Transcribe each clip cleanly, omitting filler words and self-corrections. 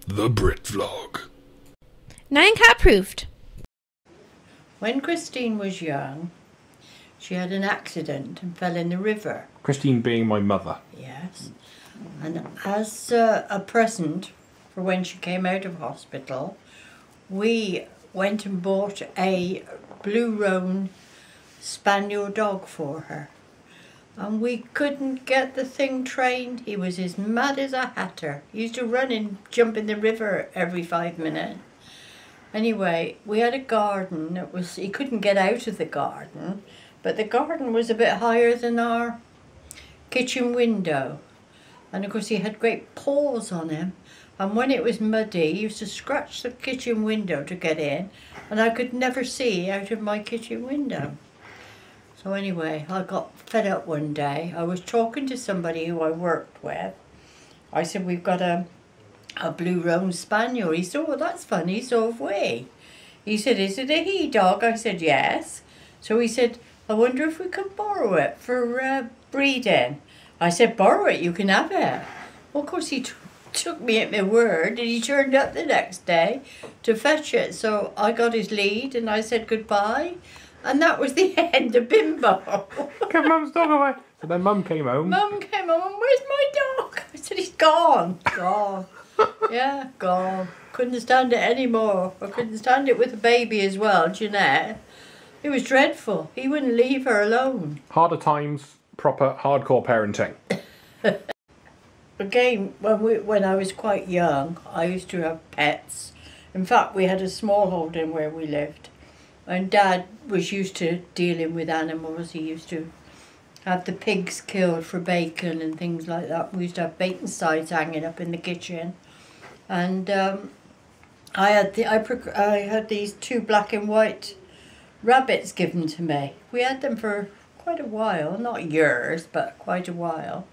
The Brit Vlog. 9 cat approved. When Christine was young, she had an accident and fell in the river. Christine being my mother. Yes. And as a present for when she came out of hospital, we went and bought a blue roan spaniel dog for her. And we couldn't get the thing trained. He was as mad as a hatter. He used to run and jump in the river every 5 minutes. Anyway, we had a garden. He couldn't get out of the garden, but the garden was a bit higher than our kitchen window. And of course he had great paws on him. And when it was muddy, he used to scratch the kitchen window to get in, and I could never see out of my kitchen window. So anyway, I got fed up one day. I was talking to somebody who I worked with. I said, we've got a blue roan spaniel. He said, oh, that's funny, so have we. He said, is it a he dog? I said, yes. So he said, I wonder if we could borrow it for breeding. I said, borrow it, you can have it. Well, of course, he took me at my word, and he turned up the next day to fetch it. So I got his lead, and I said goodbye. And that was the end of Bimbo. Get Mum's dog away. So then Mum came home. Mum came home, and where's my dog? I said, he's gone. Gone. Yeah, gone. Couldn't stand it anymore. I couldn't stand it with the baby as well, Jeanette. It was dreadful. He wouldn't leave her alone. Harder times, proper hardcore parenting. Again, when I was quite young, I used to have pets. In fact, we had a small holding where we lived. And Dad was used to dealing with animals. He used to have the pigs killed for bacon and things like that. We used to have bacon sides hanging up in the kitchen. And I had these 2 black and white rabbits given to me. We had them for quite a while, not years, but quite a while.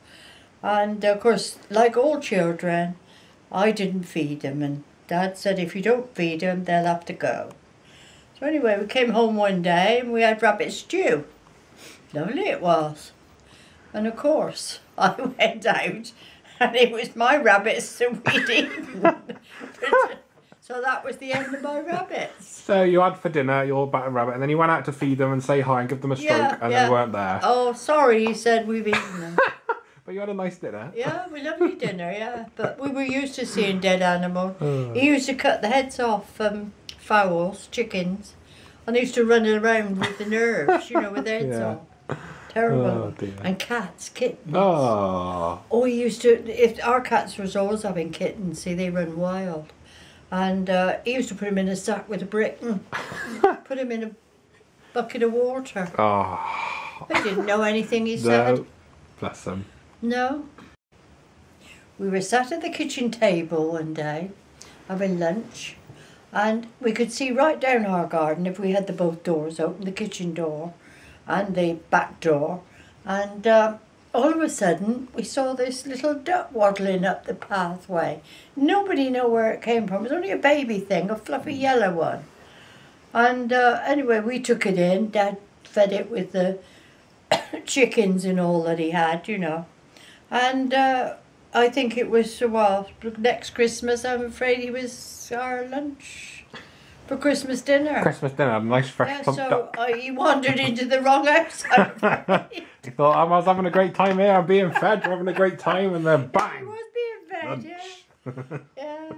And of course, like all children, I didn't feed them, and Dad said if you don't feed them, they'll have to go. So anyway, we came home one day and we had rabbit stew. Lovely it was. And of course, I went out and it was my rabbits that we'd eaten. So that was the end of my rabbits. So you had for dinner your battered rabbit, and then you went out to feed them and say hi and give them a stroke, and they weren't there. Oh, sorry, he said, we've eaten them. But you had a nice dinner. Yeah, we lovely dinner, yeah. But we were used to seeing dead animals. He used to cut the heads off fowls, chickens, and they used to run around with the nerves, you know, with their heads off. Terrible. Oh, dear. And cats, kittens. Oh. Oh, he used to, if our cats was always having kittens, see, they run wild. And he used to put them in a sack with a brick and put them in a bucket of water. Oh. I didn't know anything he said. No. Bless them. No. We were sat at the kitchen table one day having lunch, and we could see right down our garden if we had both doors open, the kitchen door and the back door. And all of a sudden we saw this little duck waddling up the pathway. Nobody knew where it came from. It was only a baby thing, a fluffy yellow one. And anyway, we took it in. Dad fed it with the chickens and all that he had, you know. And I think it was, well, next Christmas, I'm afraid he was our lunch for Christmas dinner. Christmas dinner, a nice fresh plump duck. So he wandered into the wrong house, I'm afraid. He thought, I was having a great time here, I'm being fed, we're having a great time, and then He bang! was being fed, Lunch. yeah.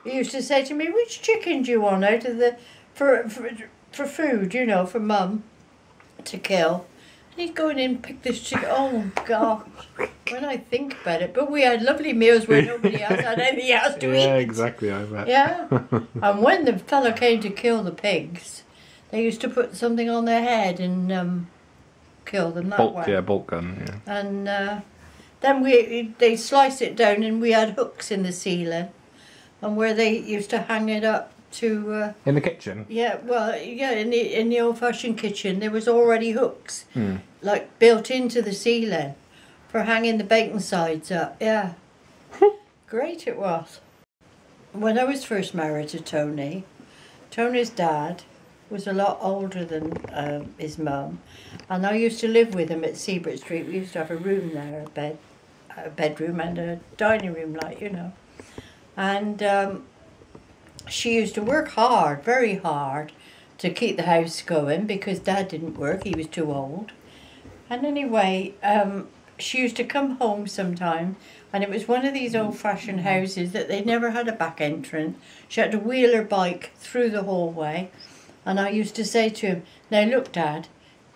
He used to say to me, which chicken do you want out of the, for food, you know, for Mum to kill? He's going in and pick this chicken. Oh, gosh. When I think about it. But we had lovely meals where nobody else had anything else to eat. Yeah, exactly, I bet. Yeah. And when the fellow came to kill the pigs, they used to put something on their head and kill them that way. Yeah, bolt gun, yeah. And then they sliced it down, and we had hooks in the ceiling. And where they used to hang it up to... in the kitchen? Yeah, well, yeah, in the old-fashioned kitchen, there was already hooks, like, built into the ceiling for hanging the bacon sides up, yeah. Great it was. When I was first married to Tony, Tony's dad was a lot older than his mum, and I used to live with him at Seabrook Street. We used to have a room there, a bedroom and a dining room, like, you know. And she used to work hard, very hard, to keep the house going because Dad didn't work, he was too old. And anyway, she used to come home sometime, and it was one of these old-fashioned houses that they never had a back entrance. She had to wheel her bike through the hallway, and I used to say to him, now look, Dad,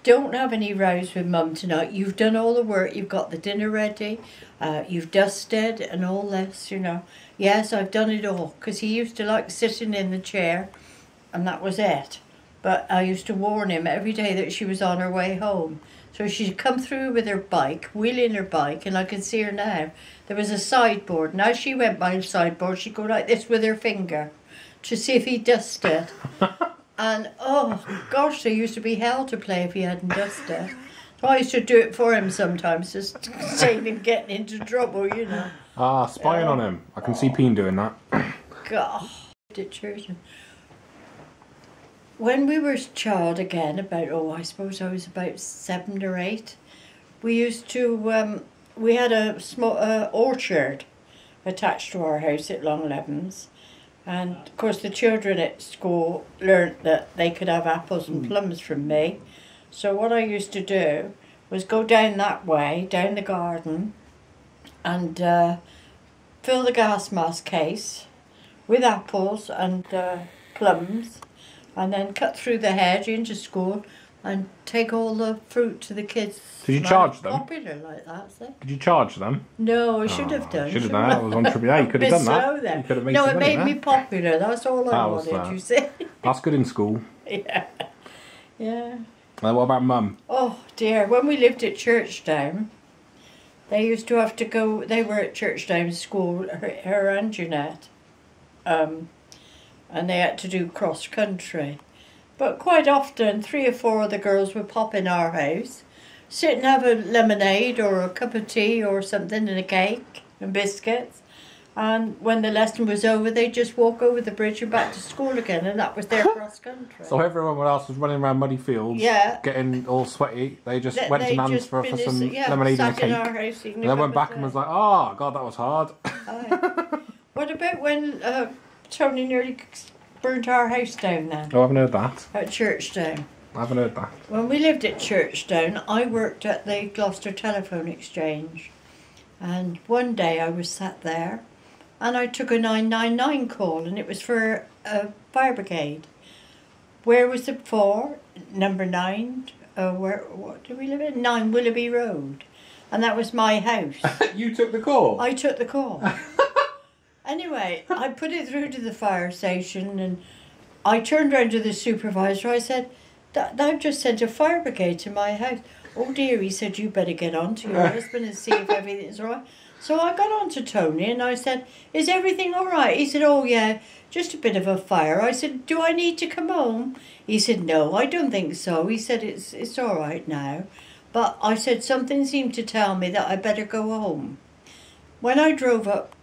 don't have any rows with Mum tonight. You've done all the work, you've got the dinner ready, you've dusted and all this, you know. Yes, I've done it all, because he used to like sitting in the chair, and that was it. But I used to warn him every day that she was on her way home. So she'd come through with her bike, wheeling her bike, and I can see her now. There was a sideboard, and as she went by the sideboard, she'd go like this with her finger to see if he dusted. And, oh, gosh, there used to be hell to play if he hadn't dusted. So I used to do it for him sometimes, just to save him getting into trouble, you know. Ah, spying on him. I can see Peen doing that. God, at church. When we were a child again, I suppose I was about 7 or 8, we used to, we had a small orchard attached to our house at Long Levens. And of course the children at school learnt that they could have apples and plums from me. So what I used to do was go down that way, down the garden, and fill the gas mask case with apples and plums, and then cut through the hedge into school and take all the fruit to the kids. Did you charge them? Popular like that, see? Did you charge them? No, I should have done. Should have done that. It was on Triple A. You could have done that. You could have made no, some it money made there. me popular. That's all I wanted, you see. That's good in school. Yeah. Yeah. What about Mum? Oh dear, when we lived at Churchdown, they used to have to go, they were at Churchdown school, her and Jeanette, and they had to do cross country. But quite often, 3 or 4 of the girls would pop in our house, sit and have a lemonade or a cup of tea or something and a cake and biscuits. And when the lesson was over, they'd just walk over the bridge and back to school again, and that was their cross country. So everyone else was running around muddy fields, getting all sweaty. They just went to Nan's for some lemonade and a cake. Our house and then went back and was like, oh, God, that was hard. What about when Tony nearly burnt our house down then? Oh, I haven't heard that. At Churchdown. I haven't heard that. When we lived at Churchdown, I worked at the Gloucester Telephone Exchange. And one day I was sat there and I took a 999 call, and it was for a fire brigade. Where was it for? Number 9. What do we live in? 9 Willoughby Road. And that was my house. You took the call? I took the call. Anyway, I put it through to the fire station, and I turned around to the supervisor. I said, I've just sent a fire brigade to my house. Oh dear, he said, you better get on to your husband and see if everything's all right. So I got on to Tony and I said, is everything all right? He said, oh yeah, just a bit of a fire. I said, do I need to come home? He said, no, I don't think so. He said, it's all right now. But I said, something seemed to tell me that I better go home. When I drove up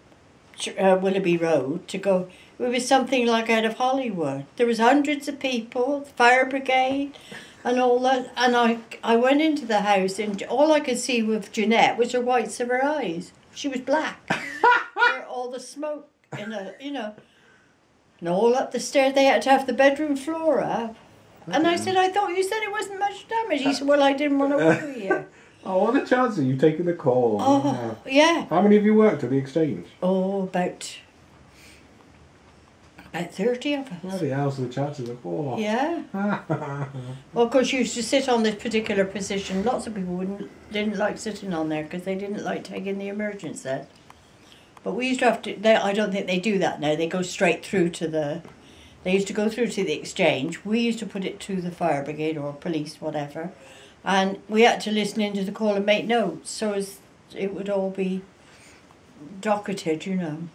Willoughby Road to go, it was something like out of Hollywood. There was hundreds of people, fire brigade and all that. And I went into the house, and all I could see with Jeanette was the whites of her eyes. She was black. All the smoke, and all up the stairs. They had to have the bedroom floor up. And I said, I thought you said it wasn't much damage. He said, well, I didn't want to worry you. Oh, what are the chances of you taking the call? Oh, yeah. How many of you worked at the exchange? Oh, about 30 of us. Bloody hell, so the chances are 4. Yeah. Well, of course, you used to sit on this particular position. Lots of people didn't like sitting on there because they didn't like taking the emergency. But we used to have to, I don't think they do that now. They go straight through to they used to go through to the exchange. We used to put it to the fire brigade or police, whatever. And we had to listen into the call and make notes so as it would all be docketed, you know.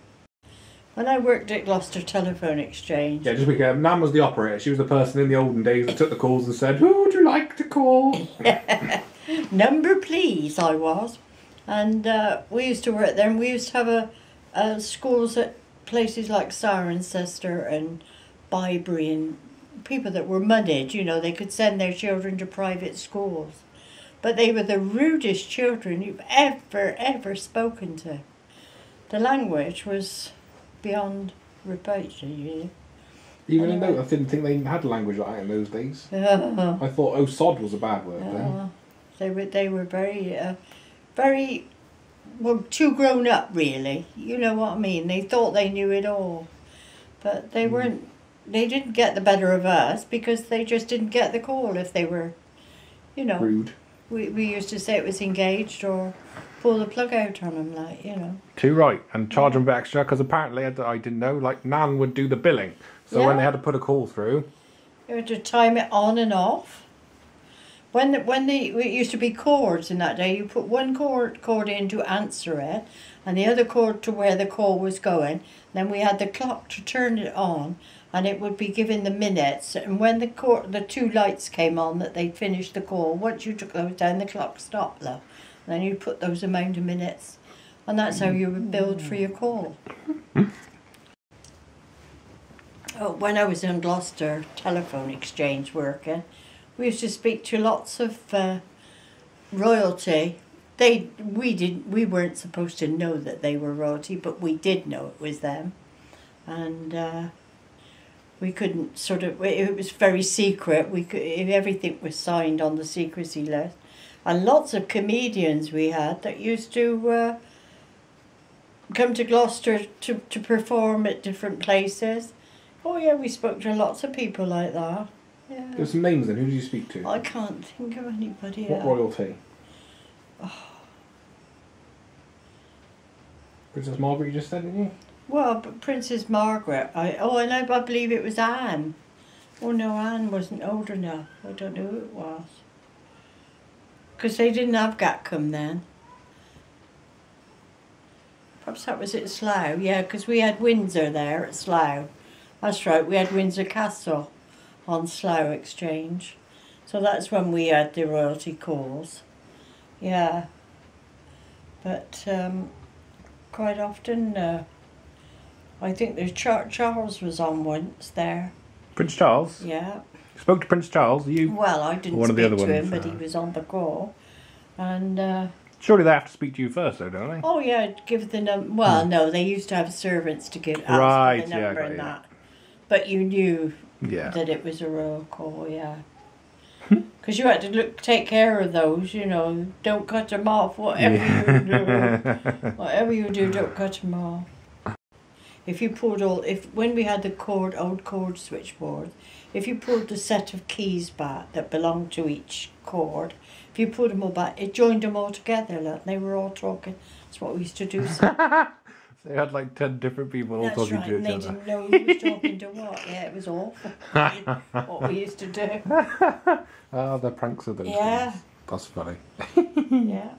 When I worked at Gloucester Telephone Exchange... Yeah, just be careful. Nan was the operator. She was the person in the olden days that took the calls and said, who would you like to call? Number please, I was. And we used to work there, and we used to have schools at places like Cirencester and Bybury, and people that were moneyed, you know, they could send their children to private schools. But they were the rudest children you've ever spoken to. The language was beyond reproach, really. Even anyway. I didn't think they had language like that in those days. I thought "oh sod" was a bad word then. They were very, very, well, too grown up, really. You know what I mean? They thought they knew it all, but they weren't. They didn't get the better of us because they just didn't get the call if they were, you know. Rude. We used to say it was engaged or pull the plug out on them, like, you know. Too right, and charge them a bit extra because apparently I didn't know. Like Nan would do the billing, so when they had to put a call through, you had to time it on and off. It used to be chords in that day. You put one chord in to answer it, and the other chord to where the call was going. Then we had the clock to turn it on, and it would be given the minutes. And when the two lights came on that they'd finished the call, once you took those down, the clock stopped, love. And then you put those amount of minutes, and that's how you would build for your call. Oh, when I was in Gloucester telephone exchange working, we used to speak to lots of royalty. We weren't supposed to know that they were royalty, but we did know it was them, and we couldn't sort of. It was very secret. Everything was signed on the secrecy list, and lots of comedians we had that used to come to Gloucester to perform at different places. Oh yeah, we spoke to lots of people like that. Yeah. There's some names then. Who did you speak to? I can't think of anybody else. What royalty? Oh. Princess Margaret, you just said, didn't you? Well, but Princess Margaret. I believe it was Anne. Oh no, Anne wasn't old enough. I don't know who it was. Because they didn't have Gatcombe then. Perhaps that was at Slough. Yeah, because we had Windsor there at Slough. That's right, we had Windsor Castle on Slough Exchange. So that's when we had the royalty calls. Yeah. But quite often, I think there's Charles was on once there. Prince Charles? Yeah. You spoke to Prince Charles? Well, I didn't speak to him, but he was on the call. And surely they have to speak to you first, though, don't they? Oh yeah, give the number. Well, no, they used to have servants to ask for the number and that. But you knew that it was a royal call, yeah. Because you had to take care of those, you know. Don't cut them off, whatever you do. Whatever you do, don't cut them off. If you pulled when we had the old cord switchboard, if you pulled the set of keys back that belonged to each cord, if you pulled them all back, it joined them all together, look, they were all talking. That's what we used to do. So they had like 10 different people all talking to each other. They didn't know who was talking to what. Yeah, it was awful. What we used to do. Oh, the pranks of those days. That's funny. Yeah.